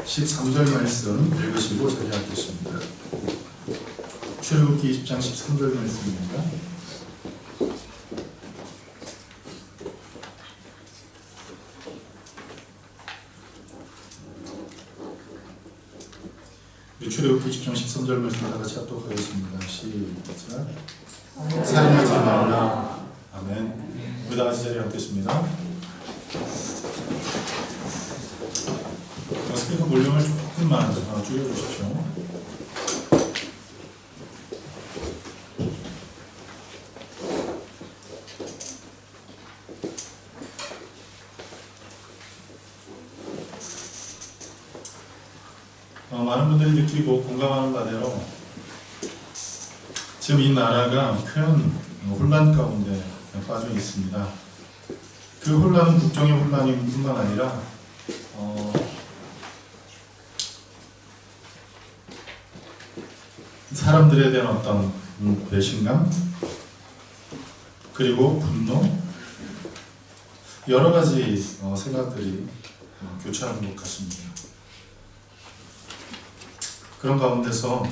13절 말씀 읽으시고 자리하겠습니다. 출애굽기 20장 13절 말씀입니다. 출애굽기 20장 13절 말씀 다 같이 합독하겠습니다. 시작. 살인하지 말라. 아멘. 우리 다 같이 자리하겠습니다. 스피커 볼륨을 조금만 줄여주십시오. 많은 분들이 느끼고 공감하는 바대로 지금 이 나라가 큰 혼란 가운데 빠져 있습니다. 그 혼란은 국정의 혼란뿐만 아니라 사람들에 대한 어떤 배신감, 그리고 분노, 여러 가지 생각들이 교차하는 것 같습니다. 그런 가운데서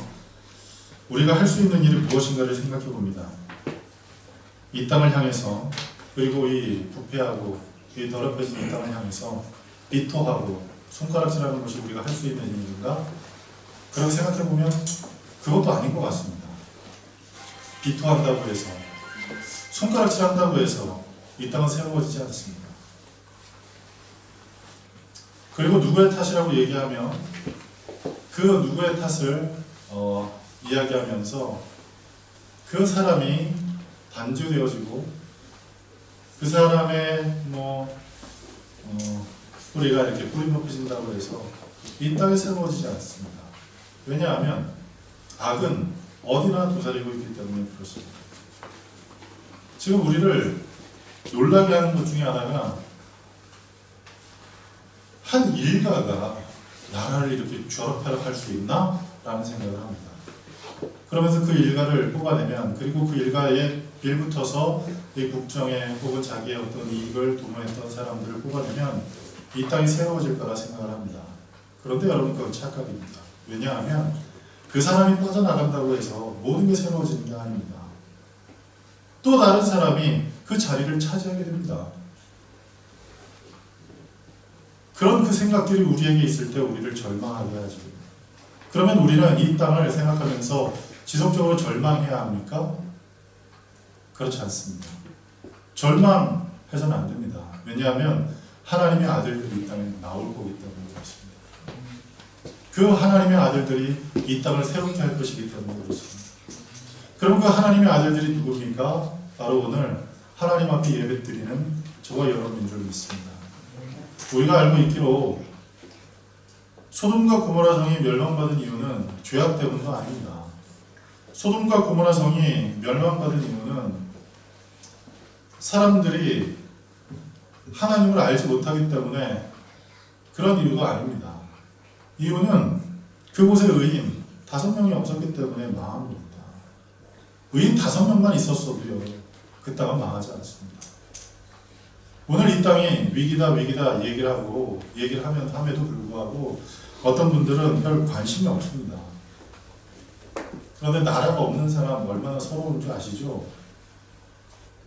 우리가 할 수 있는 일이 무엇인가를 생각해 봅니다. 이 땅을 향해서, 그리고 이 부패하고 이 더럽혀진 이 땅을 향해서 비토하고 손가락질하는 것이 우리가 할 수 있는 일인가? 그렇게 생각해 보면 그것도 아닌 것 같습니다. 비토한다고 해서, 손가락질한다고 해서 이 땅은 새로워지지 않습니다. 그리고 누구의 탓이라고 얘기하면 그 누구의 탓을 이야기하면서 그 사람이 단죄되어지고 그 사람의 뿌리가 이렇게 뿌리 높여진다고 해서 이 땅이 새로워지지 않습니다. 왜냐하면 악은 어디나 도사리고 있기 때문에 그렇습니다. 지금 우리를 놀라게 하는 것 중에 하나가 한 일가가 나라를 이렇게 죄악할 수 있나? 라는 생각을 합니다. 그러면서 그 일가를 뽑아내면, 그리고 그 일가에 빌붙어서 이 국정에 혹은 자기의 어떤 이익을 도모했던 사람들을 뽑아내면 이 땅이 새로워질 거라 생각을 합니다. 그런데 여러분, 그건 착각입니다. 왜냐하면 그 사람이 빠져나간다고 해서 모든 게 새로워지는 게 아닙니다. 또 다른 사람이 그 자리를 차지하게 됩니다. 그런 그 생각들이 우리에게 있을 때 우리를 절망하게 하죠. 그러면 우리는 이 땅을 생각하면서 지속적으로 절망해야 합니까? 그렇지 않습니다. 절망해서는 안 됩니다. 왜냐하면 하나님의 아들들이 이 땅에 나올 거기 때문에 그렇습니다. 그 하나님의 아들들이 이 땅을 새롭게 할 것이기 때문에 그렇습니다. 그럼 그 하나님의 아들들이 누굽니까? 바로 오늘 하나님 앞에 예배드리는 저와 여러분인 줄 믿습니다. 우리가 알고 있기로 소돔과 고모라 성이 멸망받은 이유는 죄악 때문도 아닙니다. 소돔과 고모라 성이 멸망받은 이유는 사람들이 하나님을 알지 못하기 때문에 그런 이유가 아닙니다. 이유는 그곳에 의인 5명이 없었기 때문에 망한 겁니다. 의인 5명만 있었어도요, 그 땅은 망하지 않습니다. 오늘 이 땅이 위기다 얘기를 함에도 불구하고 어떤 분들은 별 관심이 없습니다. 그런데 나라가 없는 사람 얼마나 서러운 줄 아시죠?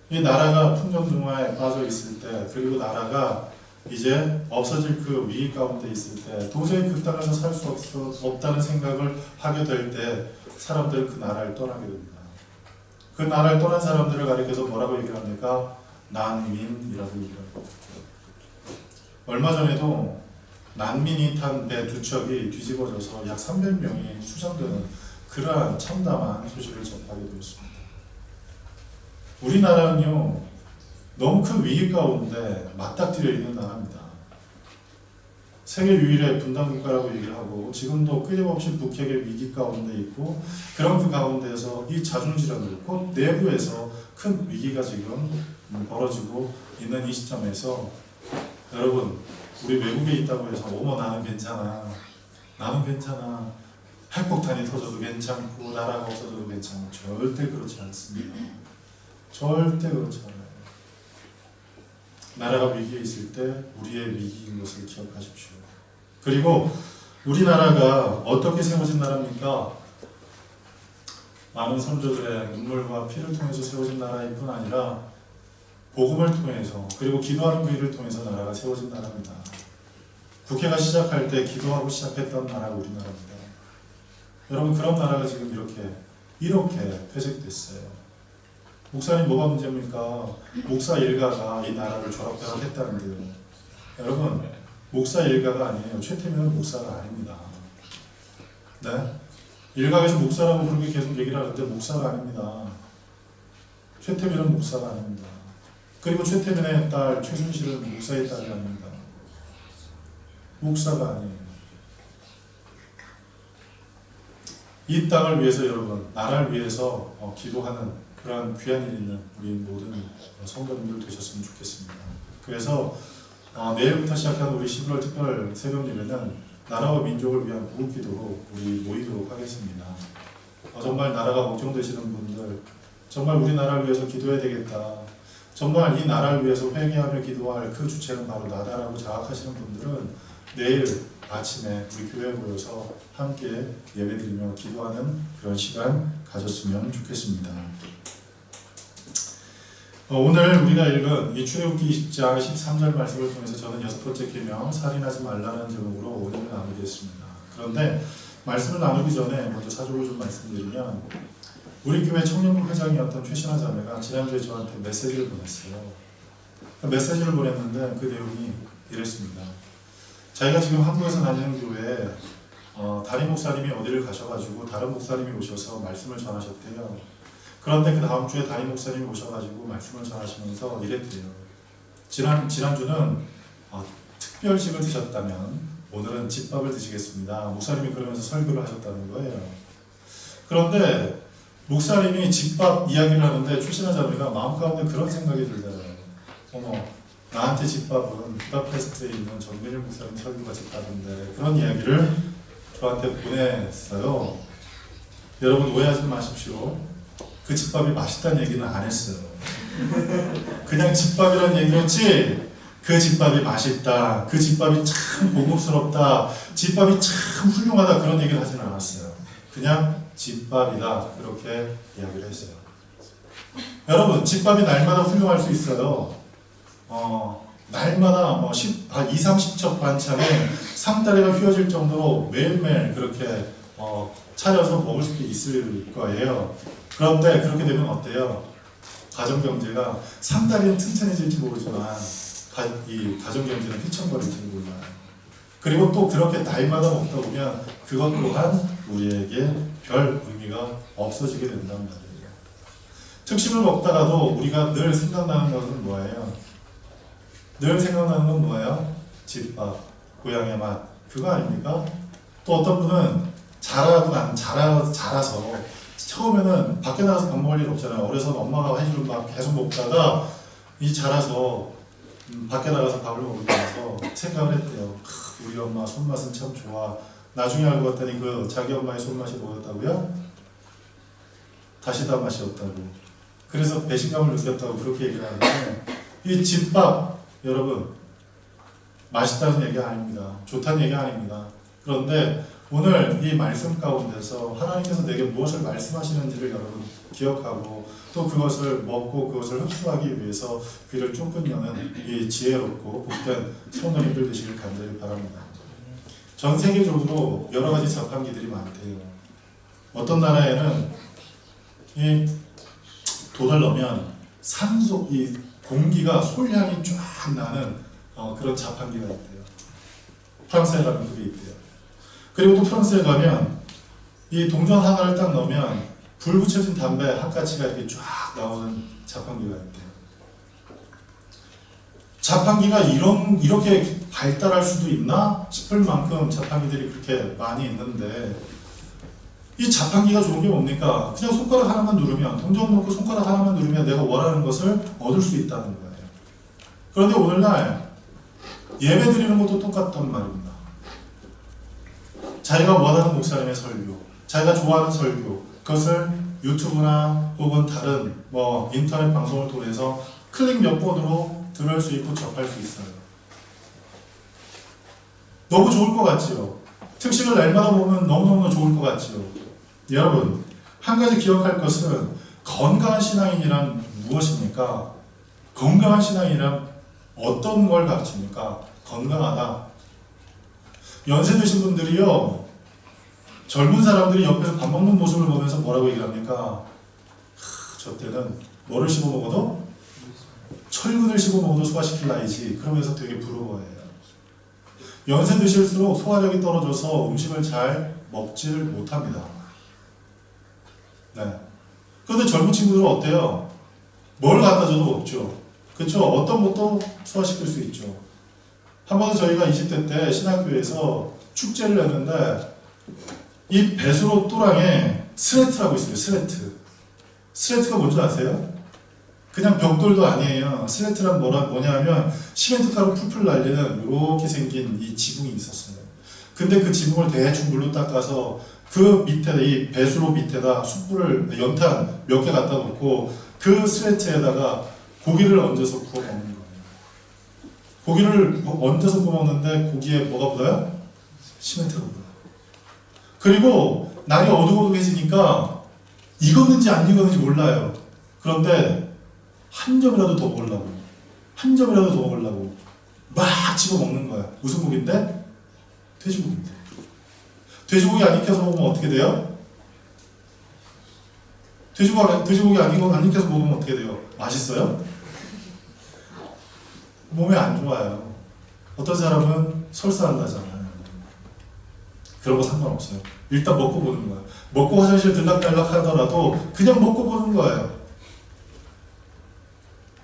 이 나라가 풍전등화에 빠져 있을 때, 그리고 나라가 이제 없어질 그 위기 가운데 있을 때, 도저히 그 땅에서 살 수 없다는 생각을 하게 될 때 사람들은 그 나라를 떠나게 됩니다. 그 나라를 떠난 사람들을 가리켜서 뭐라고 얘기합니까? 난민이라고 얘기합니다. 얼마 전에도 난민이 탄 배 2척이 뒤집어져서 약 300명이 수장되는 그러한 참담한 소식을 접하게 되었습니다. 우리나라는요, 너무 큰 위기 가운데 맞닥뜨려 있는 나라입니다. 세계 유일의 분단국가라고 얘기를 하고 지금도 끊임없이 북핵의 위기 가운데 있고, 그런 그 가운데에서 이 자중질환을 곧 내부에서 큰 위기가 지금 벌어지고 있는 이 시점에서 여러분, 우리 외국에 있다고 해서 나는 괜찮아, 핵폭탄이 터져도 괜찮고 나라가 없어져도 괜찮고, 절대 그렇지 않습니다. 절대 그렇지 않아요. 나라가 위기에 있을 때 우리의 위기인 것을 기억하십시오. 그리고 우리나라가 어떻게 세워진 나라입니까? 많은 선조들의 눈물과 피를 통해서 세워진 나라일 뿐 아니라 복음을 통해서 그리고 기도하는 그 일을 통해서 나라가 세워진 나라입니다. 국회가 시작할 때 기도하고 시작했던 나라가 우리나라입니다. 여러분 그런 나라가 지금 이렇게 퇴색됐어요. 목사님 뭐가 문제입니까? 목사 일가가 이 나라를 조락했다는데요. 여러분 목사 일가가 아니에요. 최태민은 목사가 아닙니다. 네? 일각에서 목사라고 그렇게 계속 얘기를 하는데 목사가 아닙니다. 최태민은 목사가 아닙니다. 그리고 최태민의 딸 최순실은 목사의 딸이 아닙니다. 목사가 아니에요. 이 땅을 위해서 여러분, 나라를 위해서 기도하는 그러한 귀한 일 있는 우리 모든 성도님들 되셨으면 좋겠습니다. 그래서 내일부터 시작하는 우리 11월 특별 새벽 예배는 나라와 민족을 위한 구국기도로 우리 모이도록 하겠습니다. 정말 나라가 걱정되시는 분들, 정말 우리나라를 위해서 기도해야 되겠다. 정말 이 나라를 위해서 회개하며 기도할 그 주체는 바로 나다라고 자각하시는 분들은 내일 아침에 우리 교회에 모여서 함께 예배드리며 기도하는 그런 시간 가졌으면 좋겠습니다. 오늘 우리가 읽은 이 출애굽기 20장 13절 말씀을 통해서 저는 6번째 계명 살인하지 말라는 제목으로 오늘을 나누겠습니다. 그런데 말씀을 나누기 전에 먼저 사족을 좀 말씀드리면 우리 교회 청년부 회장이었던 최신화 자매가 지난주에 저한테 메시지를 보냈어요. 메시지를 보냈는데 그 내용이 이랬습니다. 자기가 지금 한국에서 다니는 교회에 담임 목사님이 어디를 가셔가지고 다른 목사님이 오셔서 말씀을 전하셨대요. 그런데 그 다음 주에 담임 목사님이 오셔가지고 말씀을 전하시면서 이랬대요. 지난주는 특별식을 드셨다면 오늘은 집밥을 드시겠습니다. 목사님이 그러면서 설교를 하셨다는 거예요. 그런데 목사님이 집밥 이야기를 하는데 출신한 자매가 마음 가운데 그런 생각이 들더라고요. 어머, 나한테 집밥은 부다페스트에 있는 정민일 목사님 설교가 집밥인데 그런 이야기를 저한테 보냈어요. 여러분 오해하지 마십시오. 그 집밥이 맛있다는 얘기는 안 했어요. 그냥 집밥이라는 얘기였지 그 집밥이 맛있다, 그 집밥이 참 고급스럽다, 집밥이 참 훌륭하다 그런 얘기를 하지는 않았어요. 그냥 집밥이다 그렇게 이야기를 했어요. 여러분 집밥이 날마다 훌륭할 수 있어요. 날마다 20, 30첩 반찬에 상다리가 휘어질 정도로 매일매일 그렇게 차려서 먹을 수도 있을 거예요. 그런데 그렇게 되면 어때요? 가정경제가 상다리는 튼튼해질지 모르지만 이 가정경제는 휘청거릴지는 몰라요. 그리고 또 그렇게 날마다 먹다 보면 그것 또한 우리에게 별 의미가 없어지게 된단 말이에요. 특식을 먹다가도 우리가 늘 생각나는 것은 뭐예요? 늘 생각나는 건 뭐예요? 집밥, 고향의 맛, 그거 아닙니까? 또 어떤 분은 자라서 처음에는 밖에 나가서 밥 먹을 일 없잖아요. 어려서 엄마가 해주는 밥 계속 먹다가 이 자라서 밖에 나가서 밥을 먹으면서 생각을 했대요. 우리 엄마 손맛은 참 좋아. 나중에 알고 봤더니 그 자기 엄마의 손맛이 뭐였다고요? 다시다 맛이었다고. 그래서 배신감을 느꼈다고 그렇게 얘기를 하는데 이 집밥 여러분 맛있다는 얘기 아닙니다. 좋다는 얘기 아닙니다. 그런데 오늘 이 말씀 가운데서 하나님께서 내게 무엇을 말씀하시는지를 여러분 기억하고 또 그것을 먹고 그것을 흡수하기 위해서 귀를 쫑긋 여는 이 지혜롭고 복된 성도님들 되시길 간절히 바랍니다. 전 세계적으로 여러 가지 자판기들이 많대요. 어떤 나라에는 이 돈을 넣으면 산소, 이 공기가 솔향이 쫙 나는 그런 자판기가 있대요. 프랑스에 가면 그게 있대요. 그리고 또 프랑스에 가면 이 동전 하나를 딱 넣으면 불 붙여진 담배 한 가지가 이렇게 쫙 나오는 자판기가 있대요. 자판기가 이렇게 발달할 수도 있나 싶을 만큼 자판기들이 그렇게 많이 있는데 이 자판기가 좋은 게 뭡니까? 그냥 손가락 하나만 누르면 동전 넣고 손가락 하나만 누르면 내가 원하는 것을 얻을 수 있다는 거예요. 그런데 오늘날 예배 드리는 것도 똑같단 말입니다. 자기가 원하는 목사님의 설교, 자기가 좋아하는 설교, 그것을 유튜브나 혹은 다른 인터넷 방송을 통해서 클릭 몇 번으로 들을 수 있고 접할 수 있어요. 너무 좋을 것 같지요? 특식을 날마다 보면 너무너무 좋을 것 같죠. 여러분, 한 가지 기억할 것은 건강한 신앙인이란 무엇입니까? 건강한 신앙이란 어떤 걸 가르칩니까? 건강하다. 연세 드신 분들이요, 젊은 사람들이 옆에서 밥 먹는 모습을 보면서 뭐라고 얘기를 합니까? 저 때는 뭐를 씹어 먹어도? 철근을 씹어 먹어도 소화시킬 나이지. 그러면서 되게 부러워해요. 연세 드실수록 소화력이 떨어져서 음식을 잘 먹지를 못합니다. 네. 그런데 젊은 친구들은 어때요? 뭘 갖다 줘도 먹죠. 그렇죠? 어떤 것도 소화시킬 수 있죠. 한 번은 저희가 20대 때 신학교에서 축제를 했는데 이 배수로 또랑에 스레트라고 있어요. 스레트. 스레트가 뭔지 아세요? 그냥 벽돌도 아니에요. 스레트란 뭐냐면 시멘트가루 풀풀 날리는 이렇게 생긴 이 지붕이 있었어요. 근데 그 지붕을 대충 물로 닦아서 그 밑에다, 이 배수로 밑에다 숯불을 연탄 몇 개 갖다 놓고 그 스레트에다가 고기를 얹어서 구워 먹는 거예요. 고기를 얹어서 구워 먹는데 고기에 뭐가 묻어요? 시멘트가 묻어요. 그리고 날이 어둑어둑해지니까 익었는지 안 익었는지 몰라요. 그런데 한 점이라도 더 먹으려고, 한 점이라도 더 먹으려고 막 집어 먹는 거야. 무슨 고기인데? 돼지고기인데. 돼지고기 안 익혀서 먹으면 어떻게 돼요? 돼지고기 안 익혀서 먹으면 어떻게 돼요? 맛있어요? 몸에 안 좋아요. 어떤 사람은 설사한다잖아요. 그런 거 상관없어요. 일단 먹고 보는 거예요. 먹고 화장실 들락달락 하더라도 그냥 먹고 보는 거예요.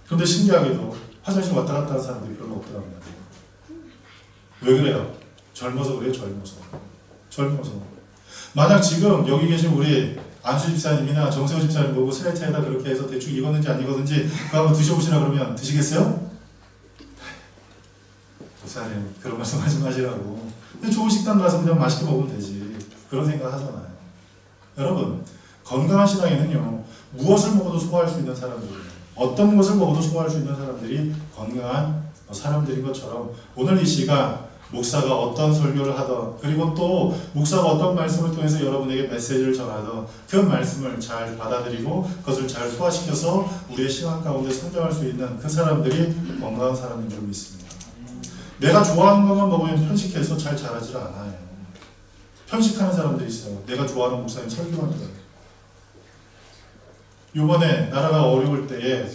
그런데 신기하게도 화장실 왔다 갔다 하는 사람들이 별로 없더라고요. 왜 그래요? 젊어서 그래요. 젊어서. 만약 지금 여기 계신 우리 안수 집사님이나 정세호 집사님 보고 스레트에다 그렇게 해서 대충 익었는지 안 익었는지 그거 한번 드셔보시라 그러면 드시겠어요? 목사님 그런 말씀 하지 마시라고. 근데 좋은 식당 가서 그냥 맛있게 먹으면 되지. 그런 생각 하잖아요. 여러분, 건강한 신앙에는요, 무엇을 먹어도 소화할 수 있는 사람들이에요. 어떤 것을 먹어도 소화할 수 있는 사람들이 건강한 사람들인 것처럼 오늘 이 시간 목사가 어떤 설교를 하던, 그리고 또 목사가 어떤 말씀을 통해서 여러분에게 메시지를 전하던 그 말씀을 잘 받아들이고 그것을 잘 소화시켜서 우리의 신앙 가운데 성장할 수 있는 그 사람들이 건강한 사람인 줄 믿습니다. 내가 좋아하는 것만 먹으면 편식해서 잘 자라질 않아요. 편식하는 사람들이 있어요. 내가 좋아하는 목사님 설교만 들어요. 요번에 나라가 어려울 때에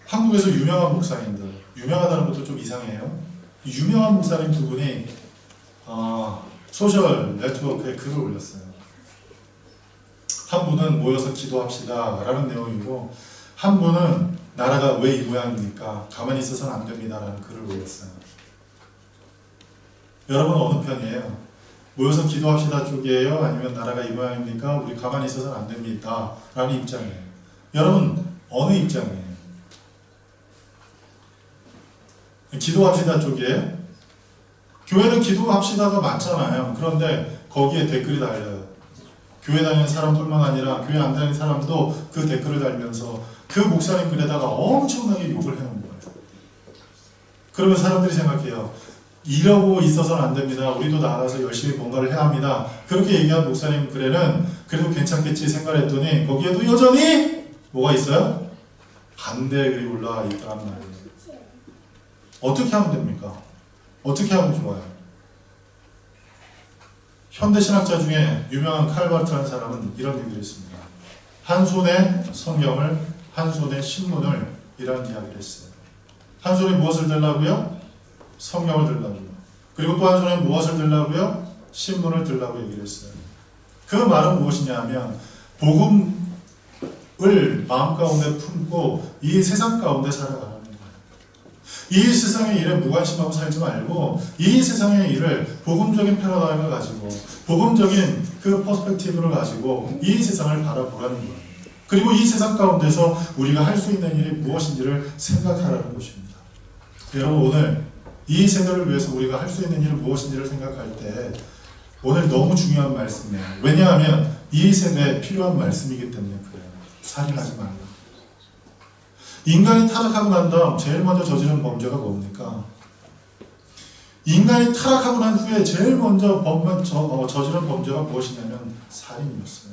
한국에서 유명한 목사님들, 유명하다는 것도 좀 이상해요. 유명한 목사님 두 분이 소셜 네트워크에 글을 올렸어요. 한 분은 모여서 기도합시다 라는 내용이고, 한 분은 나라가 왜 이 모양입니까? 가만히 있어서는 안 됩니다 라는 글을 올렸어요. 여러분 어느 편이에요? 모여서 기도합시다 쪽이에요? 아니면 나라가 이 모양입니까? 우리 가만히 있어서는 안 됩니다 라는 입장이에요. 여러분 어느 입장이에요? 기도합시다 쪽이에요? 교회는 기도합시다가 많잖아요. 그런데 거기에 댓글이 달려요. 교회 다니는 사람뿐만 아니라 교회 안 다니는 사람도 그 댓글을 달면서 그 목사님 글에다가 엄청나게 욕을 해놓은 거예요. 그러면 사람들이 생각해요. 이러고 있어서는 안 됩니다. 우리도 나가서 열심히 뭔가를 해야 합니다. 그렇게 얘기한 목사님 글에는 그래도 괜찮겠지 생각했더니 거기에도 여전히 뭐가 있어요? 반대 글이 올라와 있다는 말이에요. 어떻게 하면 됩니까? 어떻게 하면 좋아요? 현대 신학자 중에 유명한 칼바르트라는 사람은 이런 얘기를 했습니다. 한 손에 성경을, 한 손에 신문을 이라는 이야기를 했어요. 한 손에 무엇을 들라고요? 성경을 들라고요. 그리고 또 한 손에 무엇을 들라고요? 신문을 들라고 얘기를 했어요. 그 말은 무엇이냐 하면 복음을 마음 가운데 품고 이 세상 가운데 살아가는 거예요. 이 세상의 일에 무관심하고 살지 말고 이 세상의 일을 복음적인 패러다임을 가지고 복음적인 그 퍼스펙티브를 가지고 이 세상을 바라보라는 거예요. 그리고 이 세상 가운데서 우리가 할 수 있는 일이 무엇인지를 생각하라는 것입니다. 여러분 오늘 이 세대를 위해서 우리가 할 수 있는 일은 무엇인지를 생각할 때 오늘 너무 중요한 말씀이에요. 왜냐하면 이 세대에 필요한 말씀이기 때문에 그래요. 살인하지 말라. 인간이 타락하고 난 다음 제일 먼저 저지른 범죄가 뭡니까? 인간이 타락하고 난 후에 제일 먼저 저지른 범죄가 무엇이냐면 살인이었어요.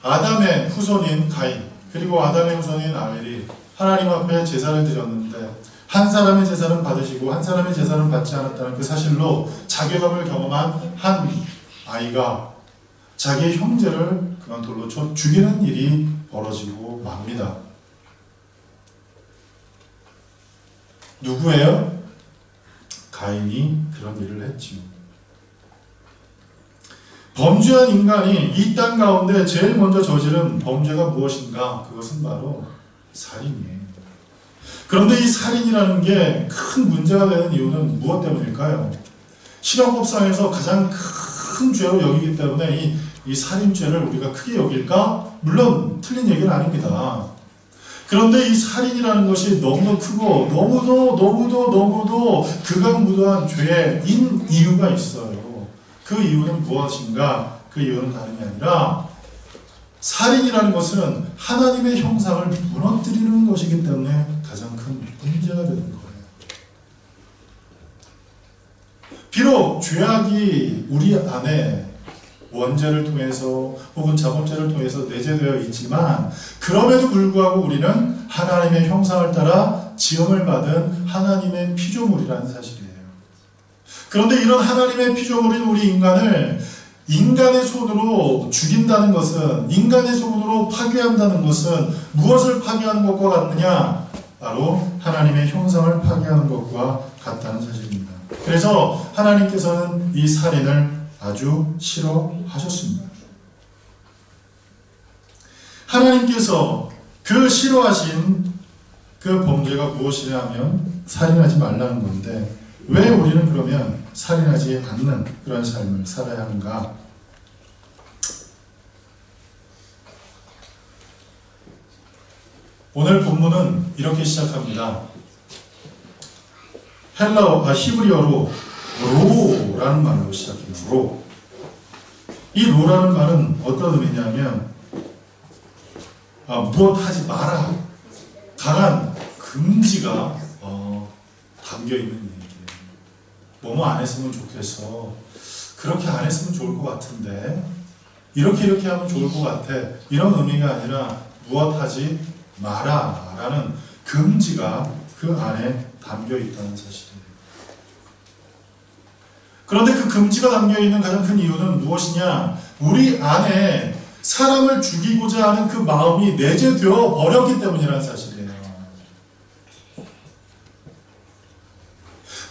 아담의 후손인 가인, 그리고 아담의 후손인 아벨이 하나님 앞에 제사를 드렸는데 한 사람의 제사는 받으시고 한 사람의 제사는 받지 않았다는 그 사실로 자괴감을 경험한 한 아이가 자기의 형제를 그만 돌로 쳐 죽이는 일이 벌어지고 맙니다. 누구예요? 가인이 그런 일을 했지요. 범죄한 인간이 이 땅 가운데 제일 먼저 저지른 범죄가 무엇인가? 그것은 바로 살인이에요. 그런데 이 살인이라는 게 큰 문제가 되는 이유는 무엇 때문일까요? 실형법상에서 가장 큰 죄로 여기기 때문에 이 살인죄를 우리가 크게 여길까? 물론 틀린 얘기는 아닙니다. 그런데 이 살인이라는 것이 너무도 크고 너무도 극악무도한 죄인 이유가 있어요. 그 이유는 무엇인가? 그 이유는 다름이 아니라 살인이라는 것은 하나님의 형상을 무너뜨리는 것이기 때문에 가장 큰 문제가 되는 거예요. 비록 죄악이 우리 안에 원죄를 통해서 혹은 자범죄를 통해서 내재되어 있지만 그럼에도 불구하고 우리는 하나님의 형상을 따라 지음을 받은 하나님의 피조물이라는 사실이에요. 그런데 이런 하나님의 피조물인 우리 인간을 인간의 손으로 죽인다는 것은, 인간의 손으로 파괴한다는 것은 무엇을 파괴하는 것과 같느냐? 바로 하나님의 형상을 파괴하는 것과 같다는 사실입니다. 그래서 하나님께서는 이 살인을 아주 싫어하셨습니다. 하나님께서 그 싫어하신 그 범죄가 무엇이냐면 살인하지 말라는 건데, 왜 우리는 그러면 살인하지 않는 그런 삶을 살아야 하는가? 오늘 본문은 이렇게 시작합니다. 히브리어로 로라는 말로 시작해요. 로. 이 로라는 말은 어떤 의미냐면 무엇하지 마라. 강한 금지가 담겨있는 얘기예요. 뭐뭐 안 했으면 좋겠어. 그렇게 안 했으면 좋을 것 같은데. 이렇게 하면 좋을 것 같아. 이런 의미가 아니라 무엇하지 마라 라는 금지가 그 안에 담겨있다는 사실이에요. 그런데 그 금지가 담겨있는 가장 큰 이유는 무엇이냐? 우리 안에 사람을 죽이고자 하는 그 마음이 내재되어 버렸기 때문이라는 사실이에요.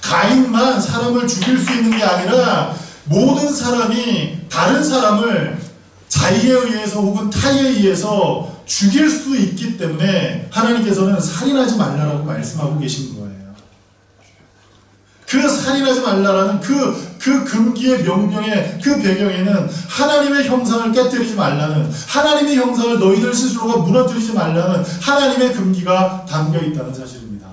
가인만 사람을 죽일 수 있는 게 아니라 모든 사람이 다른 사람을 자의에 의해서 혹은 타의에 의해서 죽일 수 있기 때문에 하나님께서는 살인하지 말라라고 말씀하고 계신 거예요. 그 살인하지 말라라는 그 금기의 명령의 그 배경에는 하나님의 형상을 깨뜨리지 말라는, 하나님의 형상을 너희들 스스로가 무너뜨리지 말라는 하나님의 금기가 담겨 있다는 사실입니다.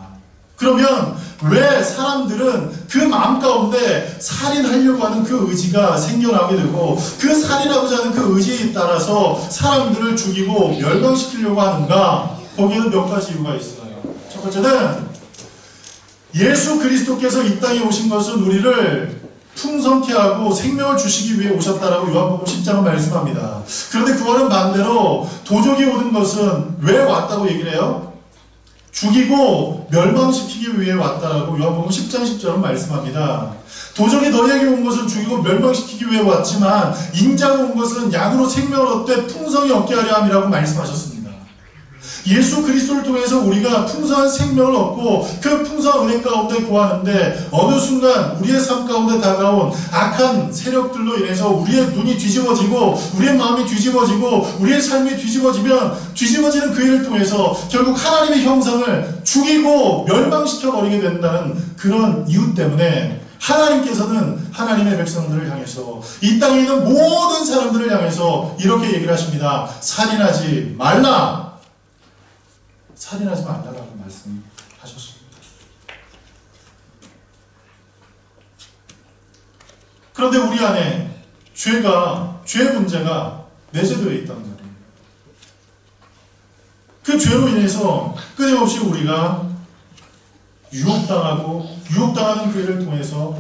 그러면 왜 사람들은 그 마음 가운데 살인하려고 하는 그 의지가 생겨나게 되고 그 살인하고자 하는 그 의지에 따라서 사람들을 죽이고 멸망시키려고 하는가? 거기에는 몇 가지 이유가 있어요. 첫 번째는 예수 그리스도께서 이 땅에 오신 것은 우리를 풍성케 하고 생명을 주시기 위해 오셨다라고 요한복음 10장은 말씀합니다. 그런데 그거는 반대로 도적이 오는 것은 왜 왔다고 얘기를 해요? 죽이고 멸망시키기 위해 왔다라고 요한복음 10장 10절은 말씀합니다. 도적이 너희에게 온 것은 죽이고 멸망시키기 위해 왔지만 인자가 온 것은 양으로 생명을 얻되 풍성히 얻게 하려 함이라고 말씀하셨습니다. 예수 그리스도를 통해서 우리가 풍성한 생명을 얻고 그 풍성한 은혜 가운데 거하는데 어느 순간 우리의 삶 가운데 다가온 악한 세력들로 인해서 우리의 눈이 뒤집어지고 우리의 마음이 뒤집어지고 우리의 삶이 뒤집어지면 뒤집어지는 그 일을 통해서 결국 하나님의 형상을 죽이고 멸망시켜버리게 된다는 그런 이유 때문에 하나님께서는 하나님의 백성들을 향해서 이 땅에 있는 모든 사람들을 향해서 이렇게 얘기를 하십니다. 살인하지 말라. 살인하지 말라라고 말씀하셨습니다. 그런데 우리 안에 죄의 문제가 내재되어 있단 말이에요. 그 죄로 인해서 끊임없이 우리가 유혹당하는 그 일을 통해서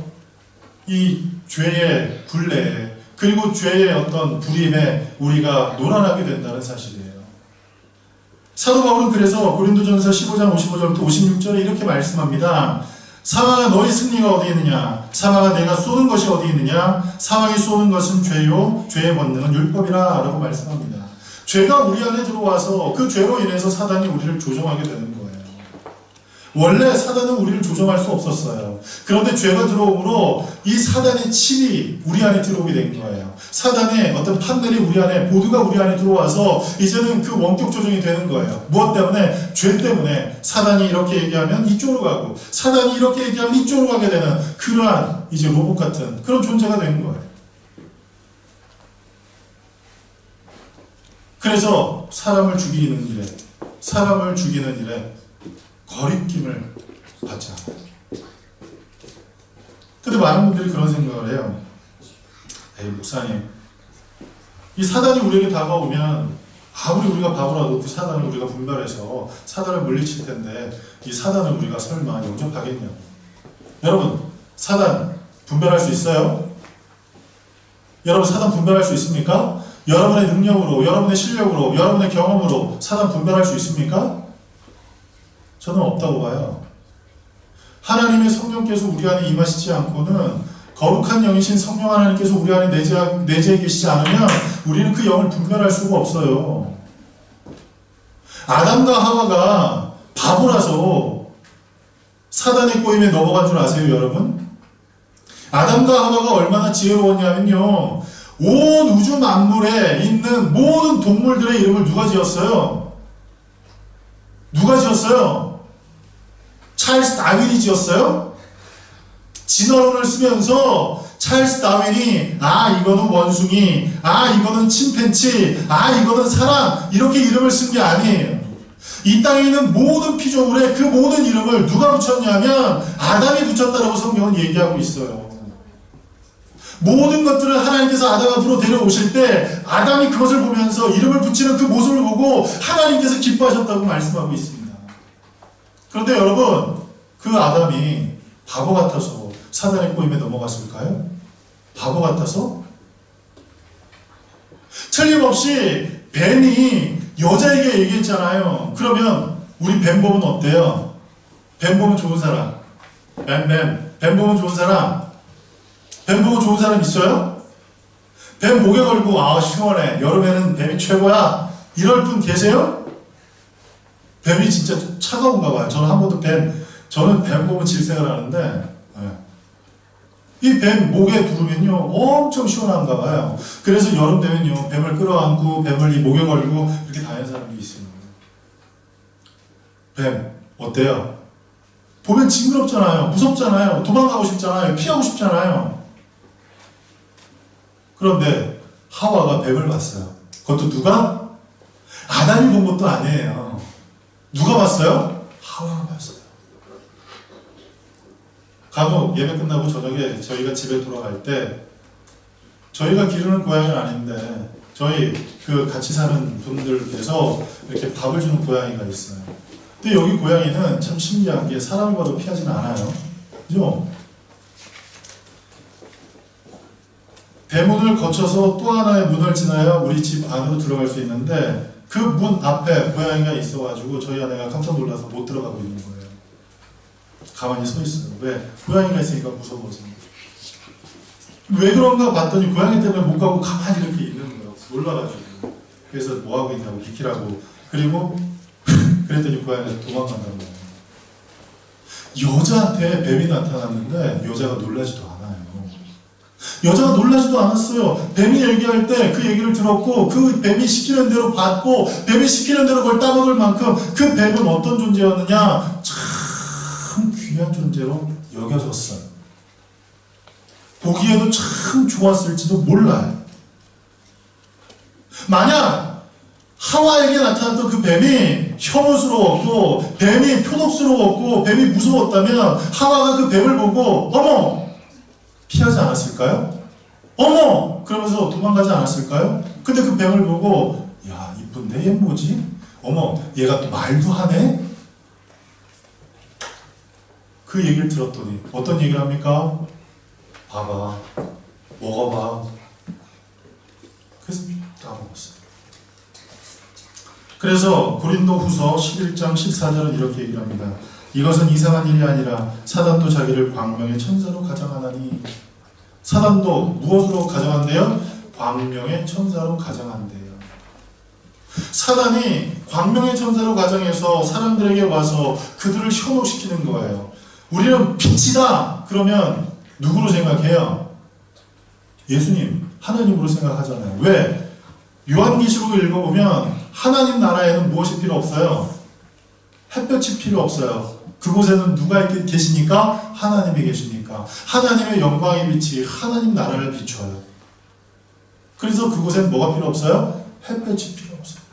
이 죄의 굴레에 그리고 죄의 어떤 불임에 우리가 놀아나게 된다는 사실이에요. 사도 바울은 그래서 고린도전서 15장 55절부터 56절에 이렇게 말씀합니다. 사망아 너희 승리가 어디 있느냐? 사망아 내가 쏘는 것이 어디 있느냐? 사망이 쏘는 것은 죄요 죄의 본능은 율법이라 라고 말씀합니다. 죄가 우리 안에 들어와서 그 죄로 인해서 사단이 우리를 조종하게 되는 거예요. 원래 사단은 우리를 조종할 수 없었어요. 그런데 죄가 들어오므로 이 사단의 침이 우리 안에 들어오게 된 거예요. 사단의 어떤 판단이 우리 안에, 모두가 우리 안에 들어와서 이제는 그 원격 조종이 되는 거예요. 무엇 때문에? 죄 때문에. 사단이 이렇게 얘기하면 이쪽으로 가고 사단이 이렇게 얘기하면 이쪽으로 가게 되는 그러한 이제 로봇 같은 그런 존재가 된 거예요. 그래서 사람을 죽이는 일에 거리낌을 받지 않아요. 근데 많은 분들이 그런 생각을 해요. 에이 목사님, 이 사단이 우리에게 다가오면 아무리 우리가 바보라도 그 사단을 우리가 분별해서 사단을 물리칠 텐데 이 사단을 우리가 설마 영접하겠냐고. 여러분, 사단 분별할 수 있어요? 여러분 사단 분별할 수 있습니까? 여러분의 능력으로, 여러분의 실력으로, 여러분의 경험으로 사단 분별할 수 있습니까? 저는 없다고 봐요. 하나님의 성령께서 우리 안에 임하시지 않고는 거룩한 영이신 성령 하나님께서 우리 안에 내재해 계시지 않으면 우리는 그 영을 분별할 수가 없어요. 아담과 하와가 바보라서 사단의 꼬임에 넘어간 줄 아세요, 여러분? 아담과 하와가 얼마나 지혜로웠냐면요. 온 우주 만물에 있는 모든 동물들의 이름을 누가 지었어요? 누가 지었어요? 찰스 다윈이 지었어요? 진화론을 쓰면서 찰스 다윈이 이거는 원숭이, 이거는 침팬치, 이거는 사람 이렇게 이름을 쓴 게 아니에요. 이 땅에 있는 모든 피조물의 그 모든 이름을 누가 붙였냐면 아담이 붙였다라고 성경은 얘기하고 있어요. 모든 것들을 하나님께서 아담 앞으로 데려오실 때 아담이 그것을 보면서 이름을 붙이는 그 모습을 보고 하나님께서 기뻐하셨다고 말씀하고 있습니다. 그런데 여러분, 그 아담이 바보 같아서 사단의 꼬임에 넘어갔을까요? 바보 같아서? 틀림없이 뱀이 여자에게 얘기했잖아요. 그러면 우리 뱀 보면 어때요? 뱀 보면 좋은 사람. 뱀 보면 좋은 사람. 뱀 보면 좋은 사람 있어요? 뱀 목에 걸고 시원해. 여름에는 뱀이 최고야. 이럴 분 계세요? 뱀이 진짜 차가운가 봐요. 저는 뱀 보면 질색을 하는데 이 뱀 목에 두르면요 엄청 시원한가 봐요. 그래서 여름 되면요 뱀을 끌어안고 뱀을 이 목에 걸고 이렇게 다니는 사람들이 있어요. 뱀 어때요? 보면 징그럽잖아요. 무섭잖아요. 도망가고 싶잖아요. 피하고 싶잖아요. 그런데 하와가 뱀을 봤어요. 그것도 누가? 아담이 본 것도 아니에요. 누가 봤어요? 하와가 봤어요. 간혹 예배 끝나고 저녁에 저희가 집에 돌아갈 때 저희가 기르는 고양이는 아닌데 저희 그 같이 사는 분들께서 이렇게 밥을 주는 고양이가 있어요. 근데 여기 고양이는 참 신기한 게 사람을 봐도 피하지는 않아요. 그죠? 대문을 거쳐서 또 하나의 문을 지나야 우리 집 안으로 들어갈 수 있는데 그 문 앞에 고양이가 있어가지고 저희 아내가 깜짝 놀라서 못 들어가고 있는 거예요. 가만히 서 있어요. 왜? 고양이가 있으니까 무서워서. 왜 그런가 봤더니 고양이 때문에 못 가고 가만히 이렇게 있는 거예요. 놀라가지고. 그래서 뭐 하고 있냐고 비키라고. 그리고 그랬더니 고양이가 도망간다는 거예요. 여자한테 뱀이 나타났는데 여자가 놀라지도 않아요. 여자가 놀라지도 않았어요. 뱀이 얘기할 때 그 얘기를 들었고 그 뱀이 시키는 대로 받고 뱀이 시키는 대로 그걸 따먹을 만큼 그 뱀은 어떤 존재였느냐? 참 귀한 존재로 여겨졌어요. 보기에도 참 좋았을지도 몰라요. 만약 하와에게 나타났던 그 뱀이 혐오스러웠고 뱀이 표독스러웠고 뱀이 무서웠다면 하와가 그 뱀을 보고 어머! 피하지 않았을까요? 어머! 그러면서 도망가지 않았을까요? 근데 그 뱀을 보고 야 이쁜데 얘 뭐지? 어머 얘가 또 말도 하네? 그 얘기를 들었더니 어떤 얘기를 합니까? 봐봐, 먹어봐. 그래서 다 먹었어요. 그래서 고린도 후서 11장 14절은 이렇게 얘기를 합니다. 이것은 이상한 일이 아니라 사단도 자기를 광명의 천사로 가장하나니. 사단도 무엇으로 가장한대요? 광명의 천사로 가장한대요. 사단이 광명의 천사로 가장해서 사람들에게 와서 그들을 현혹시키는 거예요. 우리는 빛이다! 그러면 누구로 생각해요? 예수님, 하나님으로 생각하잖아요. 왜? 요한계시록을 읽어보면 하나님 나라에는 무엇이 필요 없어요? 햇볕이 필요 없어요. 그곳에는 누가 계시니까? 하나님이 계시니까. 하나님의 영광의 빛이 하나님 나라를 비춰요. 그래서 그곳엔 뭐가 필요 없어요? 햇볕이 필요 없어요.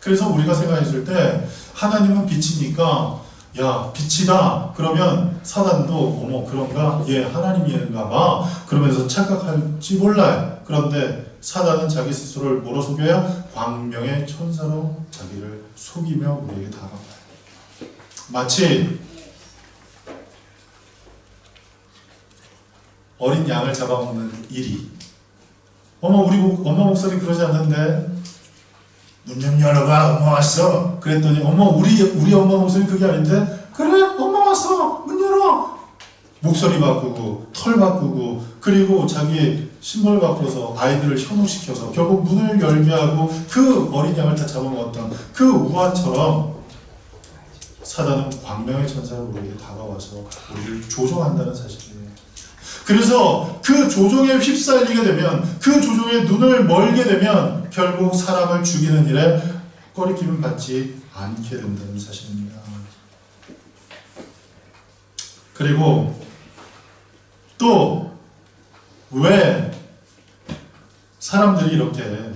그래서 우리가 생각했을 때 하나님은 빛이니까 야, 빛이다. 그러면 사단도 어머 그런가? 예, 하나님인가 봐. 그러면서 착각할지 몰라요. 그런데 사단은 자기 스스로를 뭐로 속여요? 광명의 천사로 자기를 속이며 우리에게 다가와요. 마치 어린 양을 잡아먹는 이리. 우리 엄마 목소리 그러지 않는데 문 좀 열어봐, 엄마 왔어. 그랬더니 우리 엄마 목소리 그게 아닌데 그래, 엄마 왔어, 문 열어. 목소리 바꾸고 털 바꾸고 그리고 자기 신발 바꿔서 아이들을 현혹시켜서 결국 문을 열게 하고 그 어린 양을 다 잡아먹었던 그 우화처럼 사단은 광명의 천사로 우리에게 다가와서 우리를 조종한다는 사실이에요. 그래서 그 조종에 휩쓸리게 되면, 그 조종에 눈을 멀게 되면 결국 사람을 죽이는 일에 꺼리낌을 받지 않게 된다는 사실입니다. 그리고 또 왜 사람들이 이렇게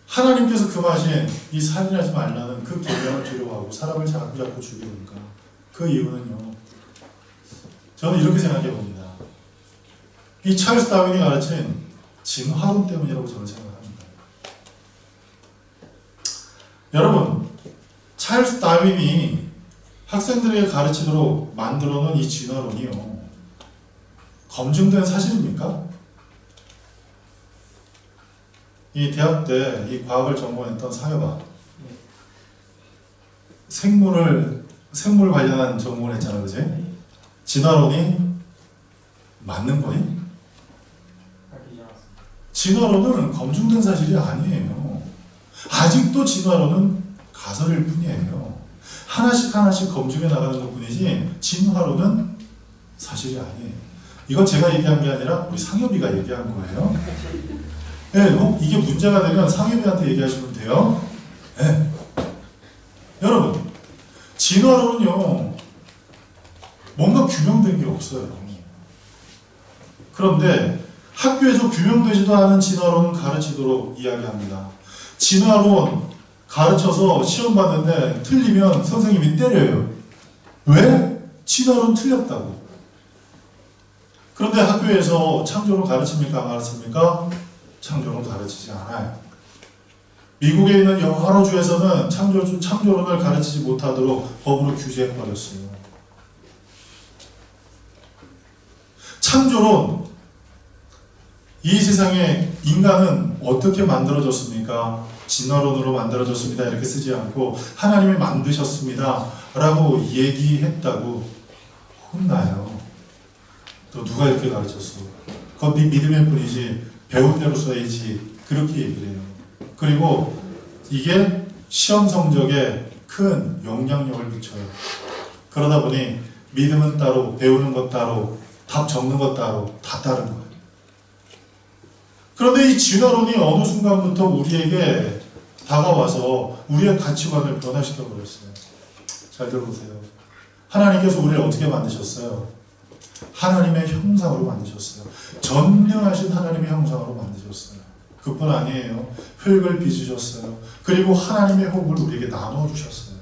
하나님께서 금하신 이 살인하지 말라는 그 계명을 두려워하고 사람을 자꾸 죽이니까? 그 이유는요, 저는 이렇게 생각해 봅니다. 이 찰스 다윈이 가르친 진화론 때문이라고 저는 생각합니다. 여러분, 찰스 다윈이 학생들에게 가르치도록 만들어 놓은 이 진화론이요, 검증된 사실입니까? 이 대학 때 이 과학을 전공했던 상여봐, 생물 관련한 전공을 했잖아, 그지? 진화론이 맞는 거니? 진화론은 검증된 사실이 아니에요. 아직도 진화론은 가설일 뿐이에요. 하나씩 검증해 나가는 것 뿐이지 진화론은 사실이 아니에요. 이건 제가 얘기한 게 아니라 우리 상엽이가 얘기한 거예요. 네, 이게 문제가 되면 상엽이한테 얘기하시면 돼요. 네. 여러분, 진화론은요, 뭔가 규명된 게 없어요. 그런데 학교에서 규명되지도 않은 진화론은 가르치도록 이야기합니다. 진화론 가르쳐서 시험 봤는데 틀리면 선생님이 때려요. 왜? 진화론 틀렸다고. 그런데 학교에서 창조론 가르칩니까? 안 가르칩니까? 창조론 가르치지 않아요. 미국에 있는 여러 주에서는 창조론을 가르치지 못하도록 법으로 규제해버렸어요. 창조론, 이 세상에 인간은 어떻게 만들어졌습니까? 진화론으로 만들어졌습니다. 이렇게 쓰지 않고 하나님이 만드셨습니다. 라고 얘기했다고 혼나요. 또 누가 이렇게 가르쳤어? 그건 네 믿음의 뿐이지 배운 대로 써야지. 그렇게 얘기를 해요. 그리고 이게 시험 성적에 큰 영향력을 미쳐요. 그러다 보니 믿음은 따로, 배우는 것 따로, 답 적는 것 따로, 다 다른 거예요. 그런데 이 진화론이 어느 순간부터 우리에게 다가와서 우리의 가치관을 변화시켜 버렸어요. 잘 들어보세요. 하나님께서 우리를 어떻게 만드셨어요? 하나님의 형상으로 만드셨어요. 전능하신 하나님의 형상으로 만드셨어요. 그뿐 아니에요. 흙을 빚으셨어요. 그리고 하나님의 호흡을 우리에게 나누어 주셨어요.